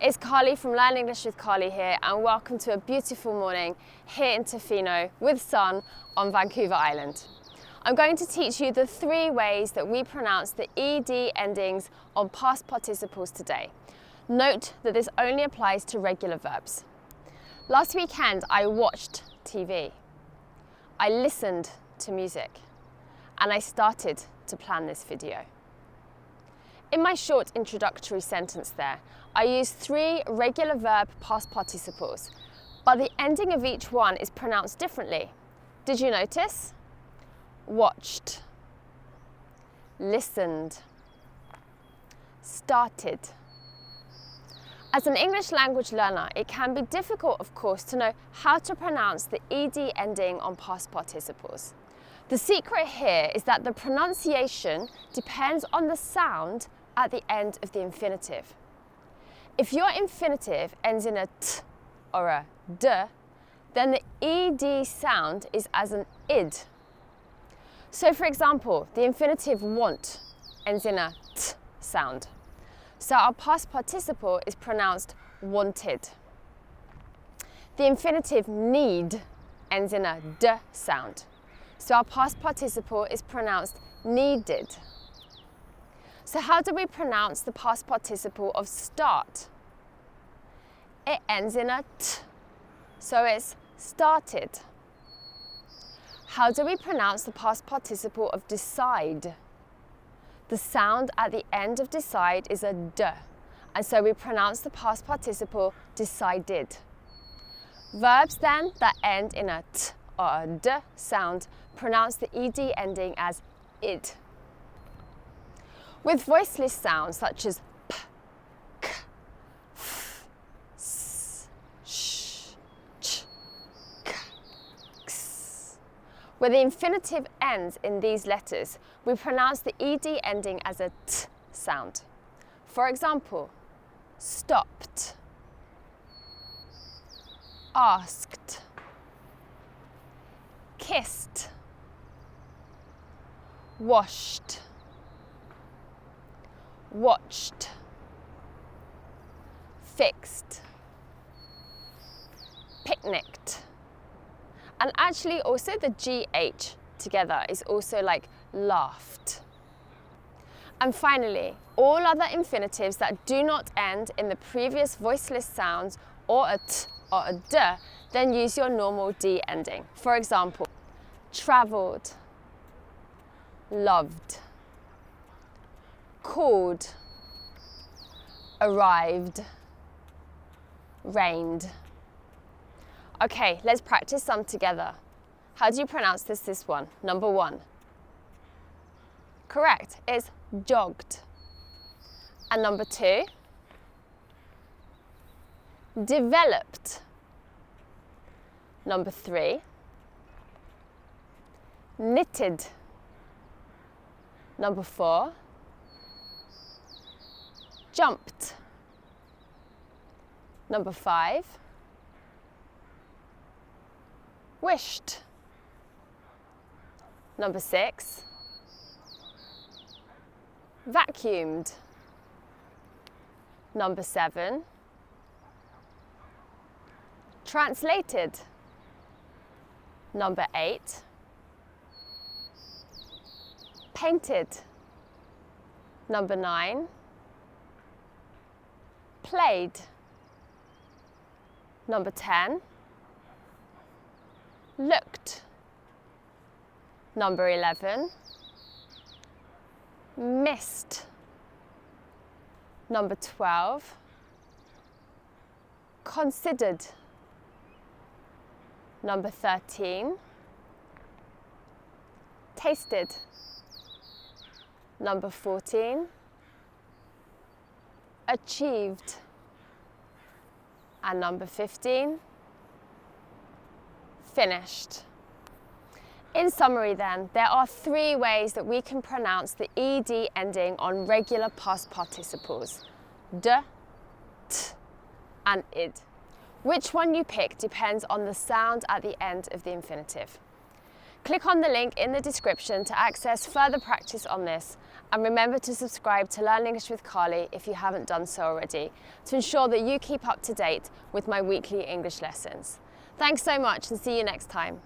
It's Carly from Learn English with Carly here, and welcome to a beautiful morning here in Tofino with sun on Vancouver Island. I'm going to teach you the 3 ways that we pronounce the ED endings on past participles today. Note that this only applies to regular verbs. Last weekend I watched TV, I listened to music, and I started to plan this video. In my short introductory sentence there, I used 3 regular verb past participles, but the ending of each one is pronounced differently. Did you notice? Watched, listened, started. As an English language learner, it can be difficult, of course, to know how to pronounce the ED ending on past participles. The secret here is that the pronunciation depends on the sound at the end of the infinitive. If your infinitive ends in a t or a d, then the ed sound is as an id. So for example, the infinitive want ends in a t sound. So our past participle is pronounced wanted. The infinitive need ends in a d sound. So our past participle is pronounced needed. So how do we pronounce the past participle of start? It ends in a t, so it's started. How do we pronounce the past participle of decide? The sound at the end of decide is a d, and so we pronounce the past participle decided. Verbs then that end in a t or a d sound pronounce the ed ending as id. With voiceless sounds such as p, k, f, s, sh, ch, k, x, where the infinitive ends in these letters, we pronounce the ed ending as a t sound. For example, stopped, asked, kissed, washed, watched, fixed, picnicked. And actually also the GH together is also like laughed. And finally, all other infinitives that do not end in the previous voiceless sounds or a t or a d, then use your normal d ending. For example, travelled, loved, called, arrived, rained. Okay, let's practice some together. How do you pronounce this one? Number 1. Correct, it's jogged. And number 2, developed. Number 3, knitted. Number 4, jumped. Number 5, wished. Number 6, vacuumed. Number 7, translated. Number 8, painted. Number 9, played. Number 10, looked. Number 11, missed. Number 12, considered. Number 13, tasted. Number 14, achieved. And number 15, finished. In summary then, there are 3 ways that we can pronounce the ed ending on regular past participles: d, t, and id. Which one you pick depends on the sound at the end of the infinitive. Click on the link in the description to access further practice on this, and remember to subscribe to Learn English with Carly if you haven't done so already, to ensure that you keep up to date with my weekly English lessons. Thanks so much and see you next time.